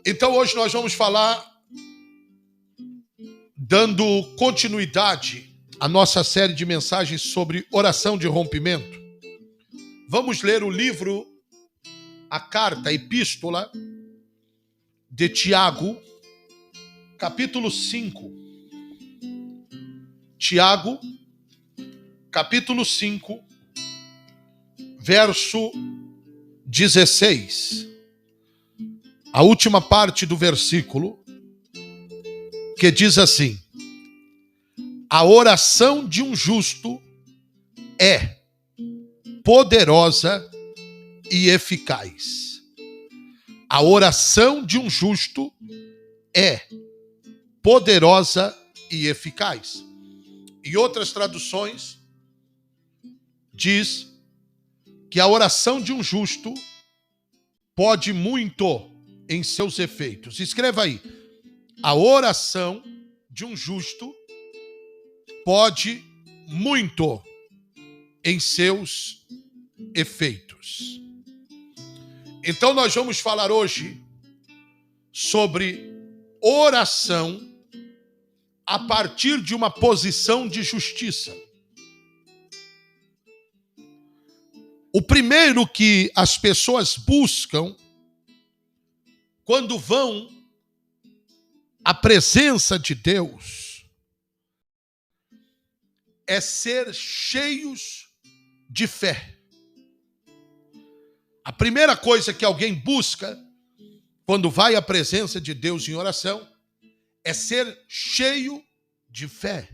Então hoje nós vamos falar, dando continuidade à nossa série de mensagens sobre oração de rompimento. Vamos ler o livro, a carta, a epístola de Tiago, capítulo 5. Tiago, capítulo 5, verso 16. A última parte do versículo, que diz assim: a oração de um justo é poderosa e eficaz. A oração de um justo é poderosa e eficaz. Em outras traduções, diz que a oração de um justo pode muito em seus efeitos. Escreva aí: a oração de um justo pode muito em seus efeitos. Então nós vamos falar hoje sobre oração a partir de uma posição de justiça. O primeiro que as pessoas buscam quando vão à presença de Deus é ser cheios de fé. A primeira coisa que alguém busca quando vai à presença de Deus em oração é ser cheio de fé.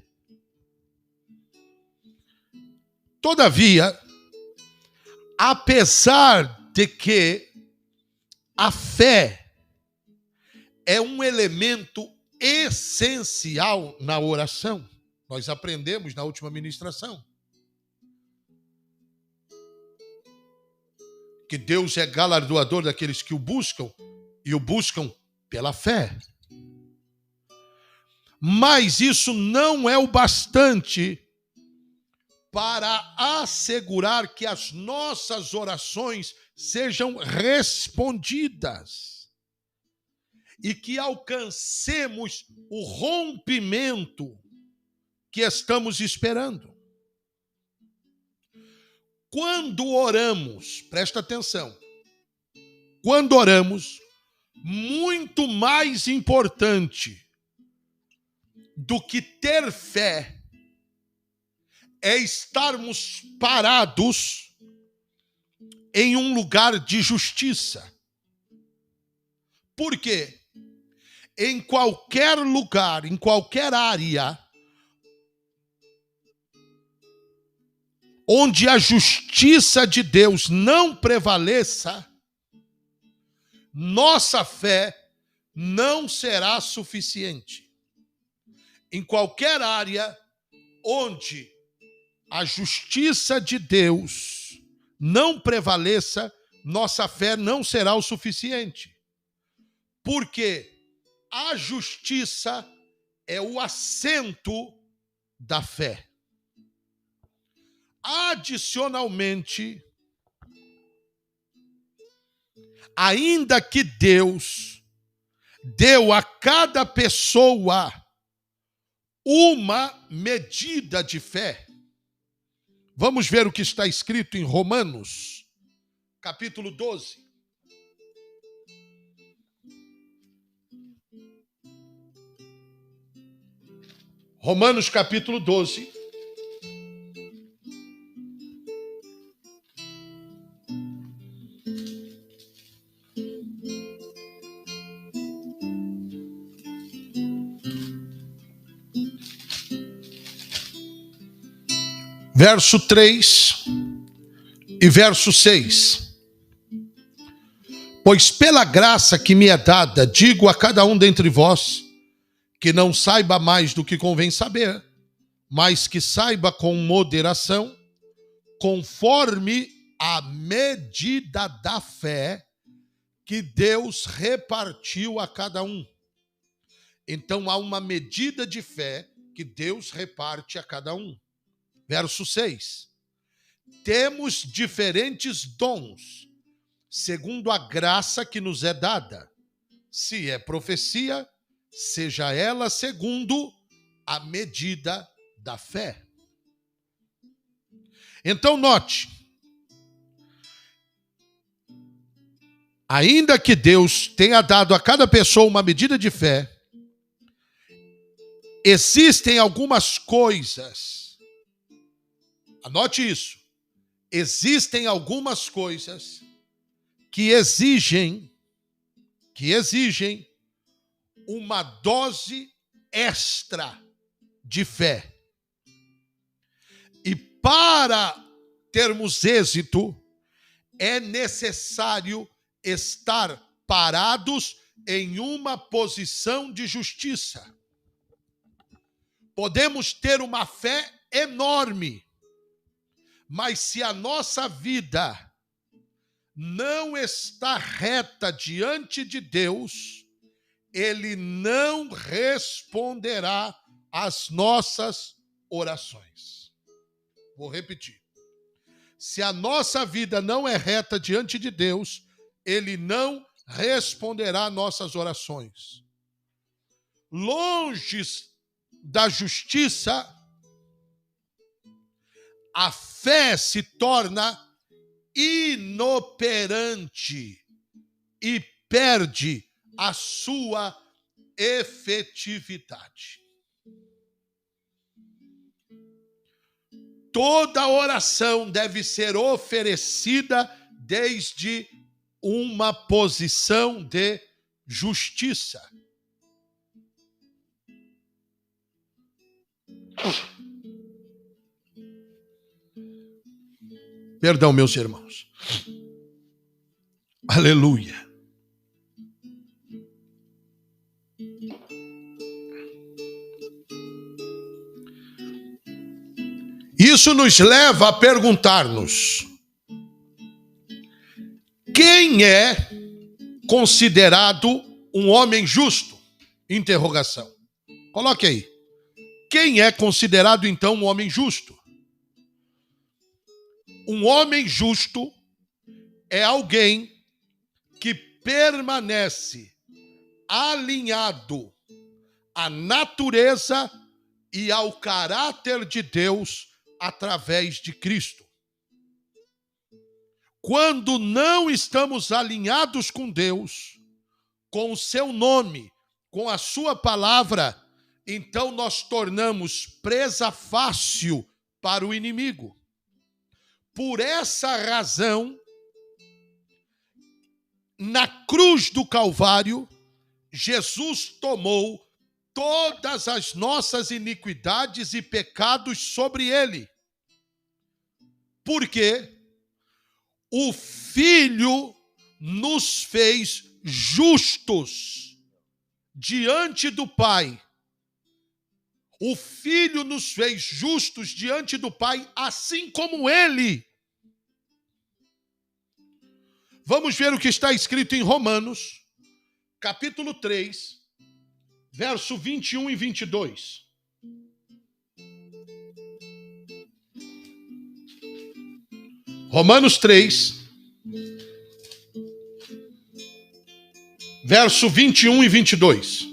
Todavia, apesar de que a fé é um elemento essencial na oração, nós aprendemos na última ministração que Deus é galardoador daqueles que o buscam e o buscam pela fé. Mas isso não é o bastante para assegurar que as nossas orações sejam respondidas e que alcancemos o rompimento que estamos esperando. Quando oramos, presta atenção, quando oramos, muito mais importante do que ter fé é estarmos parados em um lugar de justiça. Por quê? Em qualquer lugar, em qualquer área onde a justiça de Deus não prevaleça, nossa fé não será suficiente. Em qualquer área onde a justiça de Deus não prevaleça, nossa fé não será o suficiente. Porque a justiça é o assento da fé. Adicionalmente, ainda que Deus deu a cada pessoa uma medida de fé, vamos ver o que está escrito em Romanos, capítulo 12. Romanos, capítulo 12. Verso 3 e verso 6. Pois pela graça que me é dada, digo a cada um dentre vós, que não saiba mais do que convém saber, mas que saiba com moderação, conforme a medida da fé que Deus repartiu a cada um. Então há uma medida de fé que Deus reparte a cada um. Verso 6. Temos diferentes dons, segundo a graça que nos é dada. Se é profecia, seja ela segundo a medida da fé. Então note, ainda que Deus tenha dado a cada pessoa uma medida de fé, existem algumas coisas, anote isso, existem algumas coisas que exigem uma dose extra de fé. E para termos êxito, é necessário estar parados em uma posição de justiça. Podemos ter uma fé enorme, mas se a nossa vida não está reta diante de Deus, Ele não responderá às nossas orações. Vou repetir. Se a nossa vida não é reta diante de Deus, Ele não responderá às nossas orações. Longe da justiça, a fé se torna inoperante e perde a sua efetividade. Toda oração deve ser oferecida desde uma posição de justiça. Perdão, meus irmãos. Aleluia. Isso nos leva a perguntar-nos: quem é considerado um homem justo? Interrogação. Coloque aí. Quem é considerado então um homem justo? Um homem justo é alguém que permanece alinhado à natureza e ao caráter de Deus através de Cristo. Quando não estamos alinhados com Deus, com o seu nome, com a sua palavra, então nós tornamos presa fácil para o inimigo. Por essa razão, na cruz do Calvário, Jesus tomou todas as nossas iniquidades e pecados sobre ele. Porque o Filho nos fez justos diante do Pai. O Filho nos fez justos diante do Pai, assim como Ele. Vamos ver o que está escrito em Romanos, capítulo 3, verso 21 e 22. Romanos 3, verso 21 e 22.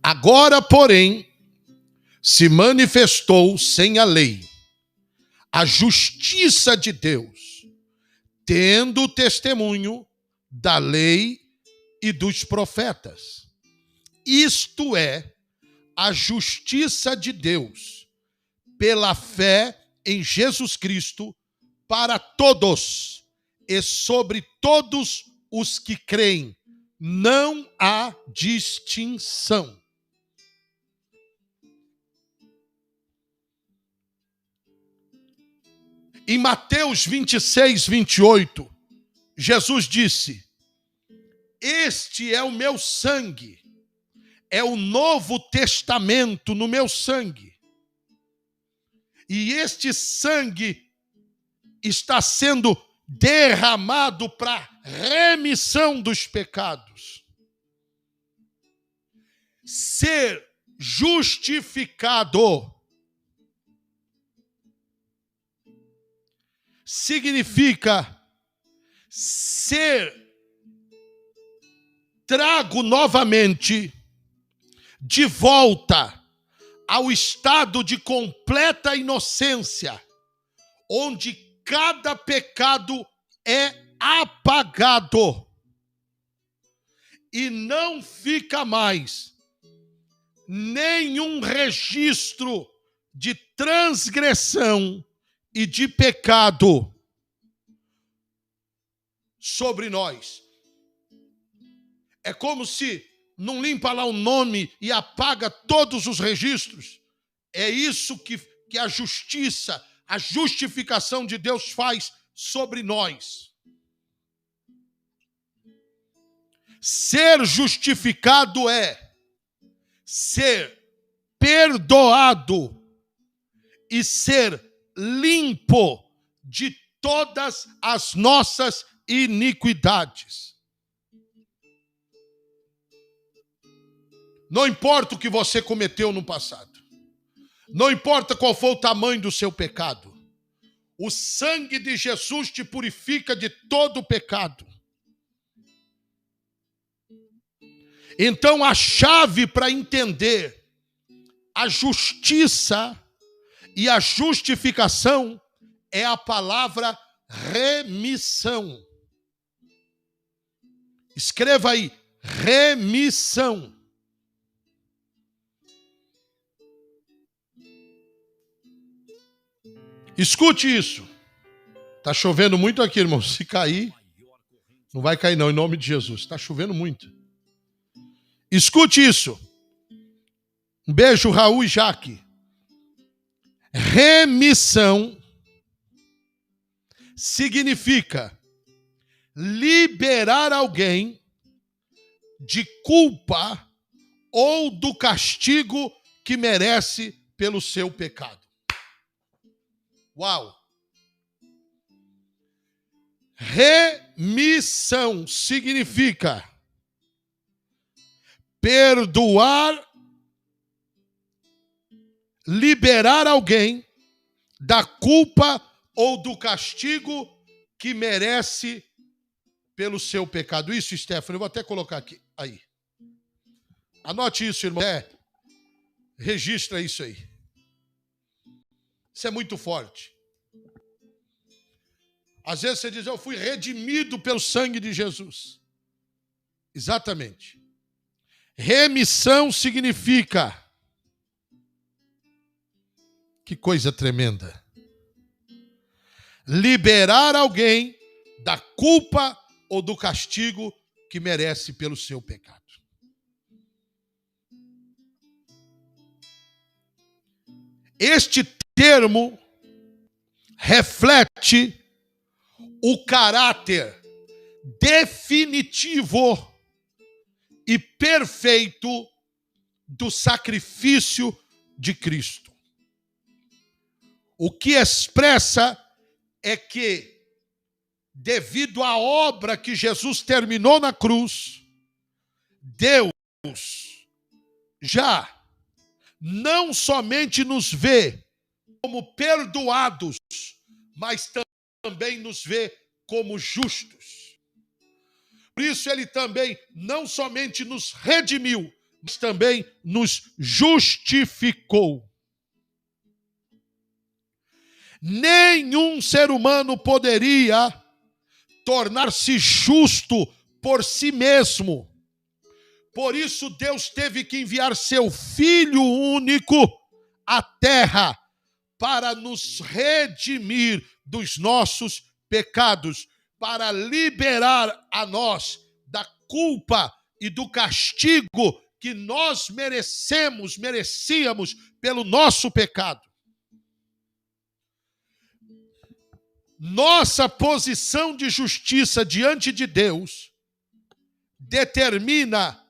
Agora, porém, se manifestou sem a lei a justiça de Deus, tendo o testemunho da lei e dos profetas. Isto é, a justiça de Deus, pela fé em Jesus Cristo, para todos e sobre todos os que creem. Não há distinção. Em Mateus 26, 28, Jesus disse: este é o meu sangue, é o novo testamento no meu sangue. E este sangue está sendo derramado para remissão dos pecados. Ser justificado significa ser trago novamente de volta ao estado de completa inocência, onde cada pecado é apagado e não fica mais nenhum registro de transgressão e de pecado sobre nós. É como se não limpa lá o nome e apaga todos os registros. É isso que a justiça, a justificação de Deus faz sobre nós. Ser justificado é ser perdoado e ser limpo de todas as nossas iniquidades. Não importa o que você cometeu no passado. Não importa qual for o tamanho do seu pecado. O sangue de Jesus te purifica de todo o pecado. Então a chave para entender a justiça e a justificação é a palavra remissão. Escreva aí, remissão. Escute isso. Está chovendo muito aqui, irmão. Se cair, não vai cair não, em nome de Jesus. Está chovendo muito. Escute isso. Um beijo, Raul e Jaque. Remissão significa liberar alguém de culpa ou do castigo que merece pelo seu pecado. Uau! Remissão significa perdoar, liberar alguém da culpa ou do castigo que merece pelo seu pecado. Isso, Stephanie, eu vou até colocar aqui, aí. Anote isso, irmão. Registra isso aí. Isso é muito forte. Às vezes você diz, eu fui redimido pelo sangue de Jesus. Exatamente. Remissão significa... Que coisa tremenda. Liberar alguém da culpa ou do castigo que merece pelo seu pecado. Este termo reflete o caráter definitivo e perfeito do sacrifício de Cristo. O que expressa é que, devido à obra que Jesus terminou na cruz, Deus já não somente nos vê como perdoados, mas também nos vê como justos. Por isso ele também não somente nos redimiu, mas também nos justificou. Nenhum ser humano poderia tornar-se justo por si mesmo. Por isso Deus teve que enviar seu Filho único à terra para nos redimir dos nossos pecados, para liberar a nós da culpa e do castigo que nós merecíamos pelo nosso pecado. Nossa posição de justiça diante de Deus determina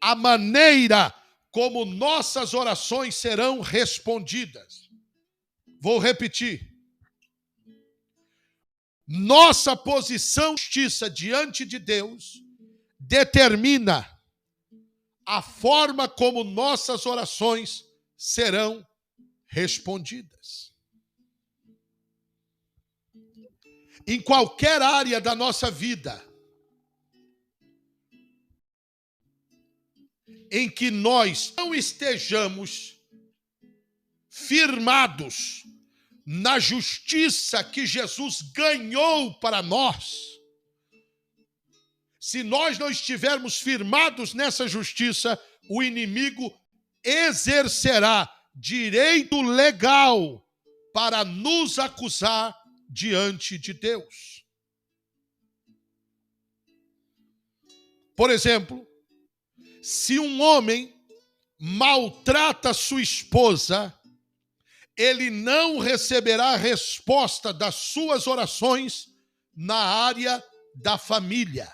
a maneira como nossas orações serão respondidas. Vou repetir. Nossa posição de justiça diante de Deus determina a forma como nossas orações serão respondidas. Em qualquer área da nossa vida, em que nós não estejamos firmados na justiça que Jesus ganhou para nós, se nós não estivermos firmados nessa justiça, o inimigo exercerá direito legal para nos acusar diante de Deus. Por exemplo, se um homem maltrata sua esposa, ele não receberá resposta das suas orações na área da família.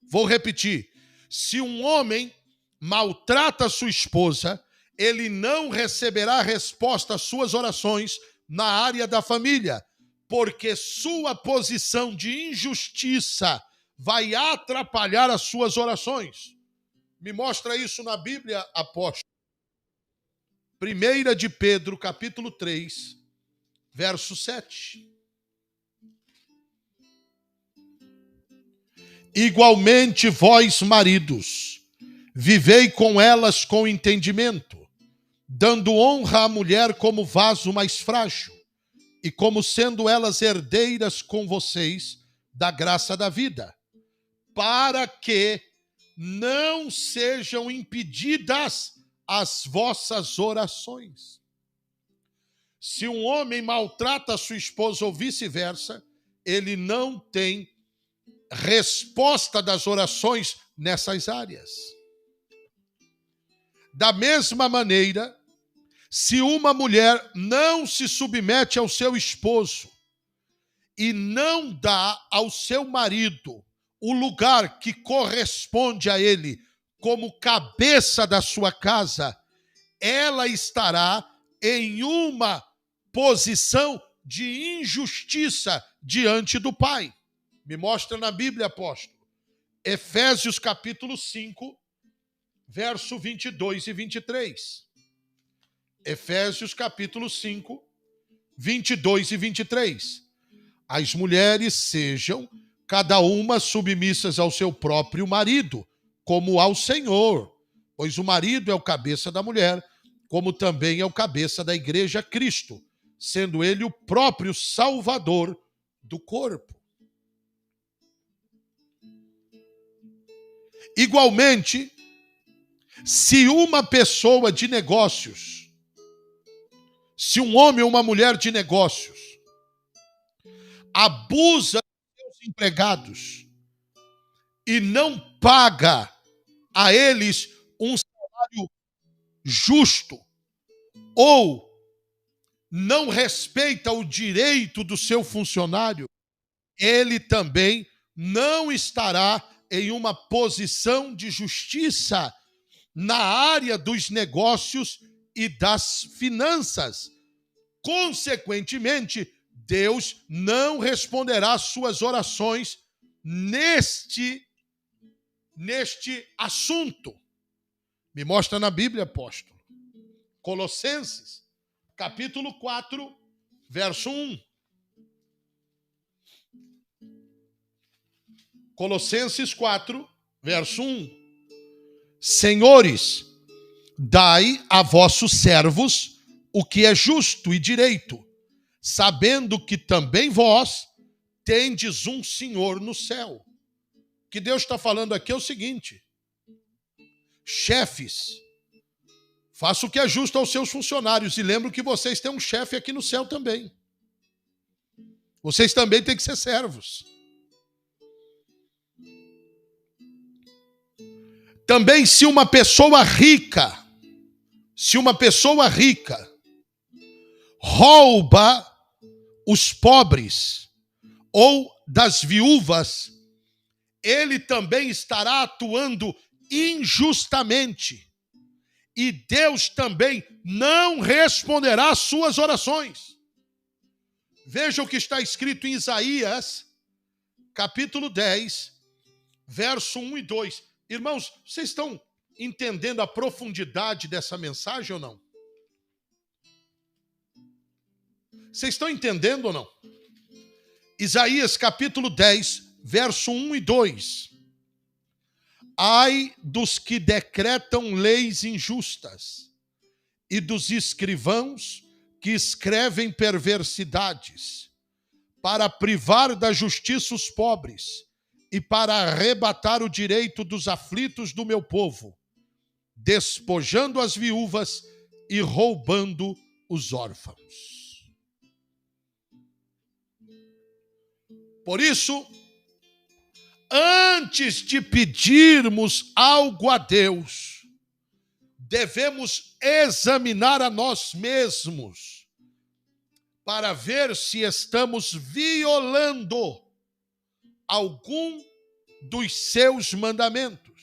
Vou repetir. Se um homem maltrata sua esposa, ele não receberá resposta às suas orações na área da família, porque sua posição de injustiça vai atrapalhar as suas orações. Me mostra isso na Bíblia, apóstolo. 1 de Pedro, capítulo 3, verso 7. Igualmente vós, maridos, vivei com elas com entendimento, dando honra à mulher como vaso mais frágil, e como sendo elas herdeiras com vocês da graça da vida, para que não sejam impedidas as vossas orações. Se um homem maltrata a sua esposa ou vice-versa, ele não tem resposta das orações nessas áreas. Da mesma maneira, se uma mulher não se submete ao seu esposo e não dá ao seu marido o lugar que corresponde a ele como cabeça da sua casa, ela estará em uma posição de injustiça diante do pai. Me mostra na Bíblia, apóstolo. Efésios capítulo 5, verso 22 e 23. Efésios capítulo 5, 22 e 23. As mulheres sejam cada uma submissas ao seu próprio marido, como ao Senhor, pois o marido é o cabeça da mulher, como também é o cabeça da igreja Cristo, sendo ele o próprio Salvador do corpo. Igualmente, se uma pessoa de negócios, se um homem ou uma mulher de negócios abusa dos seus empregados e não paga a eles um salário justo, ou não respeita o direito do seu funcionário, ele também não estará em uma posição de justiça na área dos negócios e das finanças. Consequentemente, Deus não responderá às suas orações neste assunto. Me mostra na Bíblia, apóstolo. Colossenses, capítulo 4, verso 1. Colossenses 4, verso 1. Senhores, dai a vossos servos o que é justo e direito, sabendo que também vós tendes um Senhor no céu. O que Deus está falando aqui é o seguinte: chefes, faça o que é justo aos seus funcionários, e lembro que vocês têm um chefe aqui no céu também. Vocês também têm que ser servos. Também se uma pessoa rica rouba os pobres ou das viúvas, ele também estará atuando injustamente. E Deus também não responderá às suas orações. Veja o que está escrito em Isaías, capítulo 10, verso 1 e 2. Irmãos, vocês estão entendendo a profundidade dessa mensagem ou não? Vocês estão entendendo ou não? Isaías capítulo 10, verso 1 e 2. Ai dos que decretam leis injustas e dos escrivãos que escrevem perversidades, para privar da justiça os pobres e para arrebatar o direito dos aflitos do meu povo, despojando as viúvas e roubando os órfãos. Por isso, antes de pedirmos algo a Deus, devemos examinar a nós mesmos para ver se estamos violando algum dos seus mandamentos,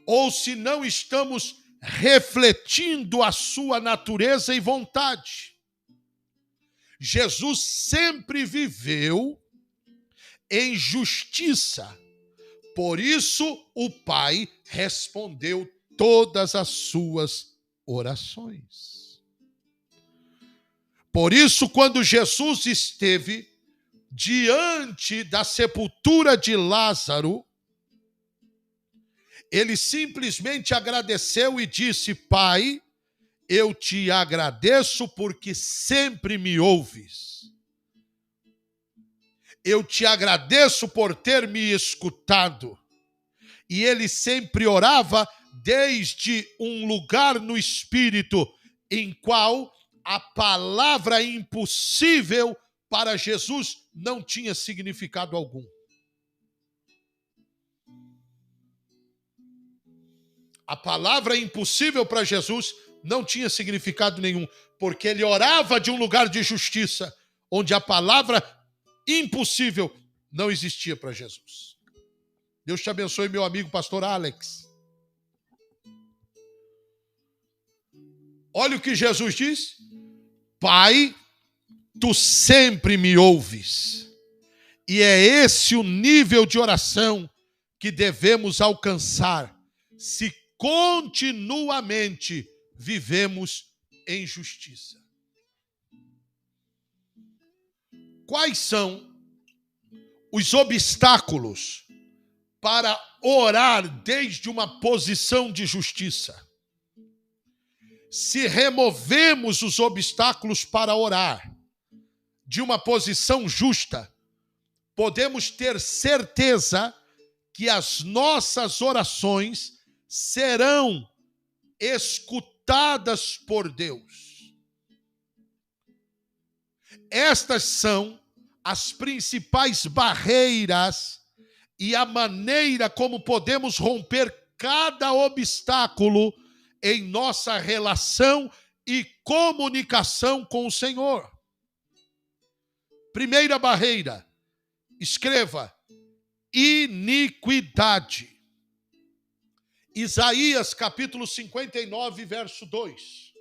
ou se não estamos refletindo a sua natureza e vontade. Jesus sempre viveu em justiça, por isso o Pai respondeu todas as suas orações. Por isso, quando Jesus esteve diante da sepultura de Lázaro, ele simplesmente agradeceu e disse: Pai, eu te agradeço porque sempre me ouves. Eu te agradeço por ter me escutado. E ele sempre orava desde um lugar no Espírito em qual a palavra impossível para Jesus não tinha significado algum. A palavra impossível para Jesus não tinha significado nenhum, porque ele orava de um lugar de justiça, onde a palavra impossível não existia para Jesus. Deus te abençoe, meu amigo pastor Alex. Olha o que Jesus diz: Pai, tu sempre me ouves. E é esse o nível de oração que devemos alcançar se continuamente vivemos em justiça. Quais são os obstáculos para orar desde uma posição de justiça? Se removemos os obstáculos para orar de uma posição justa, podemos ter certeza que as nossas orações serão escutadas por Deus. Estas são as principais barreiras e a maneira como podemos romper cada obstáculo em nossa relação e comunicação com o Senhor. Primeira barreira, escreva: iniquidade. Isaías capítulo 59, verso 2.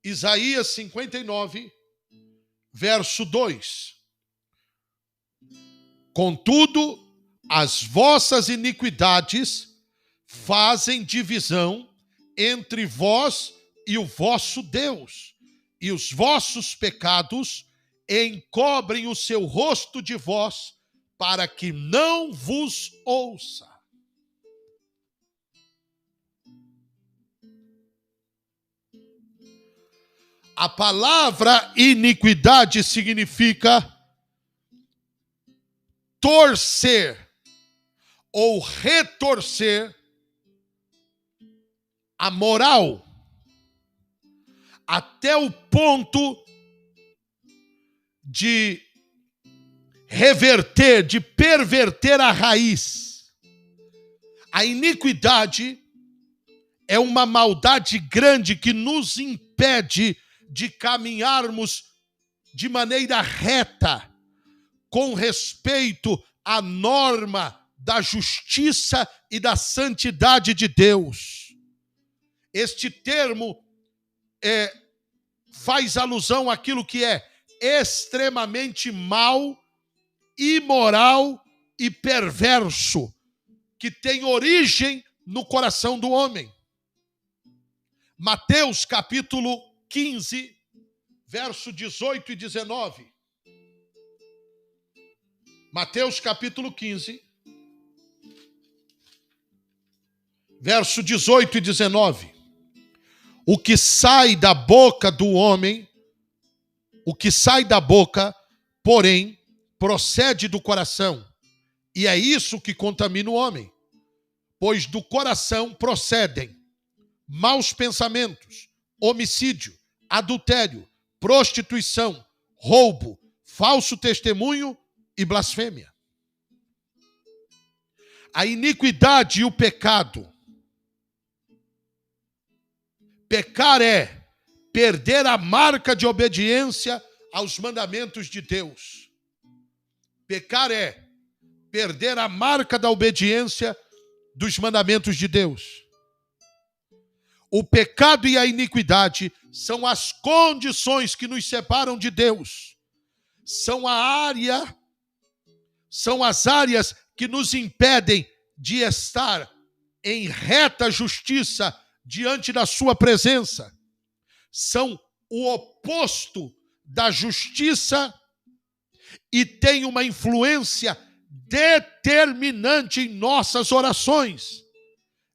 Isaías 59, verso 2. Contudo, as vossas iniquidades fazem divisão entre vós e o vosso Deus, e os vossos pecados encobrem o seu rosto de vós, para que não vos ouça. A palavra iniquidade significa torcer ou retorcer a moral até o ponto de reverter, de perverter a raiz. A iniquidade é uma maldade grande que nos impede de caminharmos de maneira reta, com respeito à norma da justiça e da santidade de Deus. Este termo faz alusão àquilo que é extremamente mau, imoral e perverso, que tem origem no coração do homem. Mateus capítulo 15, verso 18 e 19. Mateus capítulo 15, verso 18 e 19. O que sai da boca do homem, o que sai da boca, porém, procede do coração. E é isso que contamina o homem. Pois do coração procedem maus pensamentos, homicídio, adultério, prostituição, roubo, falso testemunho e blasfêmia. A iniquidade e o pecado. Pecar é perder a marca de obediência aos mandamentos de Deus. Pecar é perder a marca da obediência dos mandamentos de Deus. O pecado e a iniquidade são as condições que nos separam de Deus. São as áreas que nos impedem de estar em reta justiça diante da sua presença. São o oposto da justiça e têm uma influência determinante em nossas orações,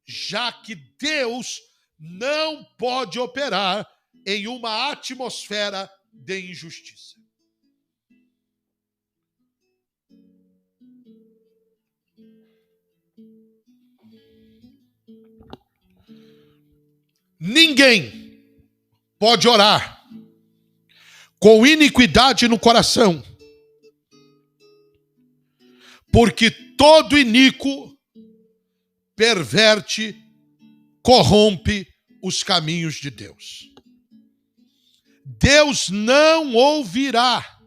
já que Deus não pode operar em uma atmosfera de injustiça. Ninguém pode orar com iniquidade no coração, porque todo iníquo perverte, corrompe os caminhos de Deus. Deus não ouvirá,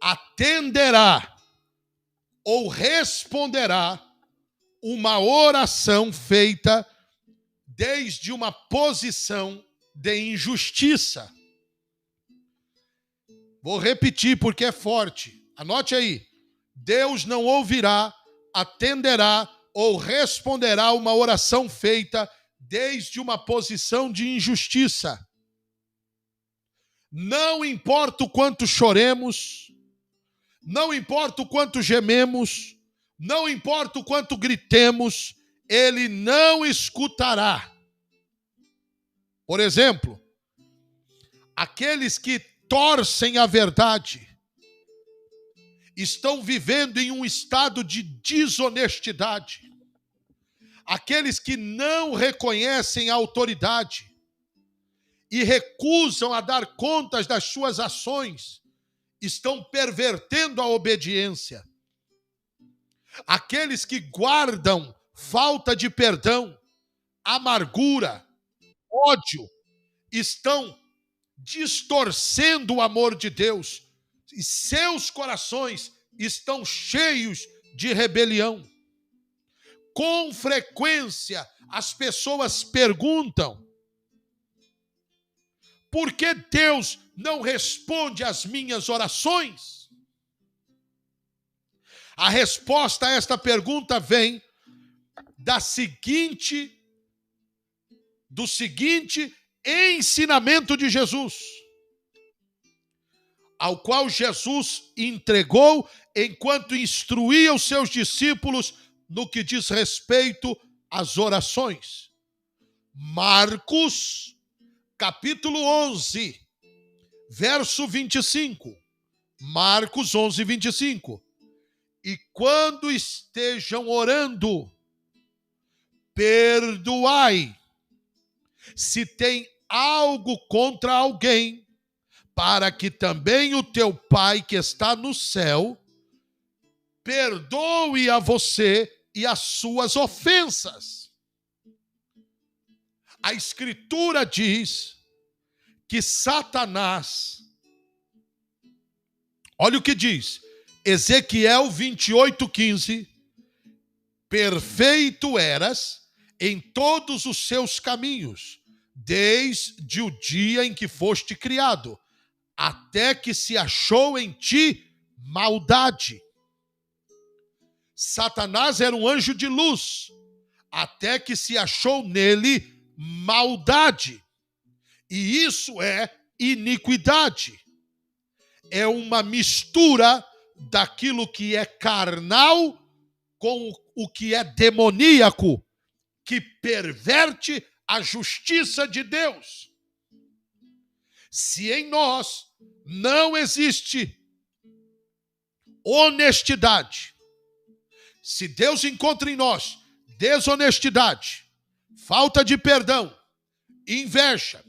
atenderá ou responderá uma oração feita desde uma posição de injustiça. Vou repetir porque é forte. Anote aí. Deus não ouvirá, atenderá ou responderá uma oração feita desde uma posição de injustiça. Não importa o quanto choremos, não importa o quanto gememos, não importa o quanto gritemos, Ele não escutará. Por exemplo, aqueles que torcem a verdade estão vivendo em um estado de desonestidade. Aqueles que não reconhecem a autoridade e recusam a dar contas das suas ações estão pervertendo a obediência. Aqueles que guardam falta de perdão, amargura, ódio, estão distorcendo o amor de Deus e seus corações estão cheios de rebelião. Com frequência, as pessoas perguntam: por que Deus não responde às minhas orações? A resposta a esta pergunta vem do seguinte ensinamento de Jesus, ao qual Jesus entregou enquanto instruía os seus discípulos no que diz respeito às orações. Marcos, capítulo 11, verso 25. Marcos 11, 25. E quando estejam orando, perdoai, se tem algo contra alguém, para que também o teu Pai que está no céu perdoe a você e as suas ofensas. A Escritura diz que Satanás, olha o que diz, Ezequiel 28:15, perfeito eras em todos os seus caminhos, desde o dia em que foste criado, até que se achou em ti maldade. Satanás era um anjo de luz, até que se achou nele maldade. E isso é iniquidade. É uma mistura daquilo que é carnal com o que é demoníaco, que perverte a justiça de Deus. Se em nós não existe honestidade, se Deus encontra em nós desonestidade, falta de perdão, inveja,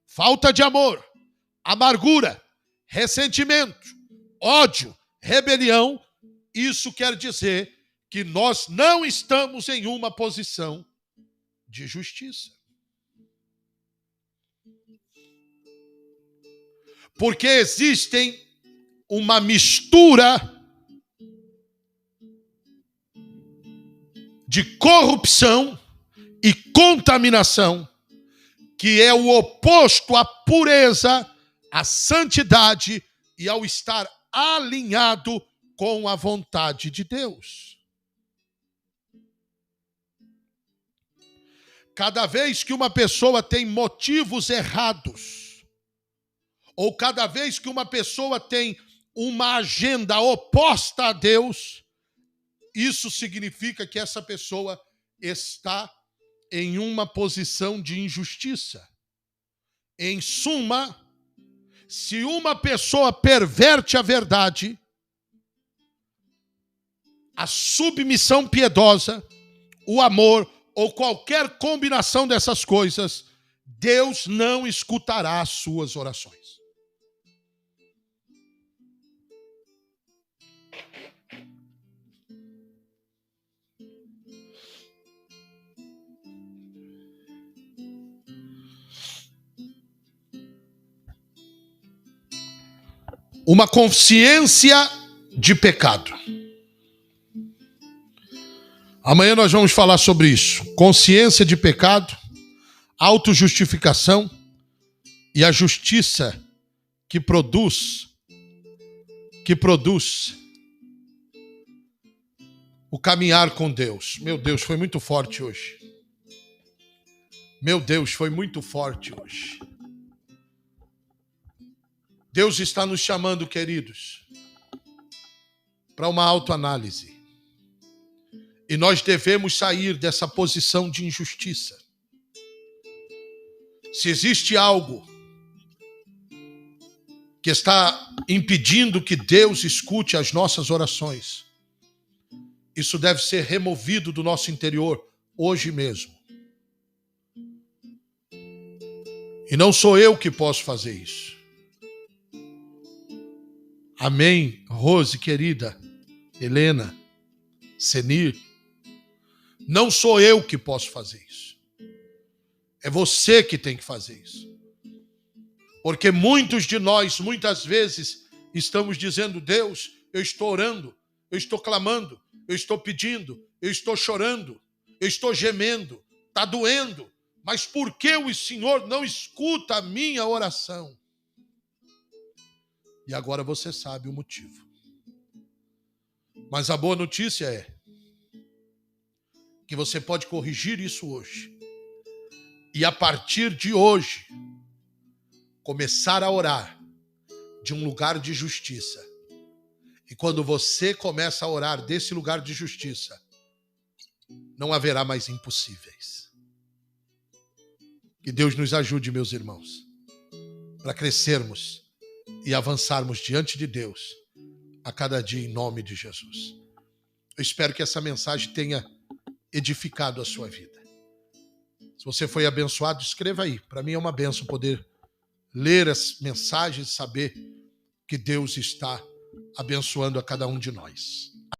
falta de amor, amargura, ressentimento, ódio, rebelião, isso quer dizer que nós não estamos em uma posição de justiça. Porque existem uma mistura de corrupção e contaminação, que é o oposto à pureza, à santidade e ao estar alinhado com a vontade de Deus. Cada vez que uma pessoa tem motivos errados, ou cada vez que uma pessoa tem uma agenda oposta a Deus, isso significa que essa pessoa está em uma posição de injustiça. Em suma, se uma pessoa perverte a verdade, a submissão piedosa, o amor ou qualquer combinação dessas coisas, Deus não escutará as suas orações. Uma consciência de pecado. Amanhã nós vamos falar sobre isso. Consciência de pecado, autojustificação e a justiça que produz o caminhar com Deus. Meu Deus, foi muito forte hoje. Meu Deus, foi muito forte hoje. Deus está nos chamando, queridos, para uma autoanálise. E nós devemos sair dessa posição de injustiça. Se existe algo que está impedindo que Deus escute as nossas orações, isso deve ser removido do nosso interior hoje mesmo. E não sou eu que posso fazer isso. Amém, Rose, querida, Helena, Senir. Não sou eu que posso fazer isso. É você que tem que fazer isso. Porque muitos de nós, muitas vezes, estamos dizendo: Deus, eu estou orando, eu estou clamando, eu estou pedindo, eu estou chorando, eu estou gemendo, está doendo. Mas por que o Senhor não escuta a minha oração? E agora você sabe o motivo. Mas a boa notícia é que você pode corrigir isso hoje. E a partir de hoje, começar a orar de um lugar de justiça. E quando você começa a orar desse lugar de justiça, não haverá mais impossíveis. Que Deus nos ajude, meus irmãos, para crescermos e avançarmos diante de Deus a cada dia em nome de Jesus. Eu espero que essa mensagem tenha edificado a sua vida. Se você foi abençoado, escreva aí. Para mim é uma bênção poder ler as mensagens e saber que Deus está abençoando a cada um de nós.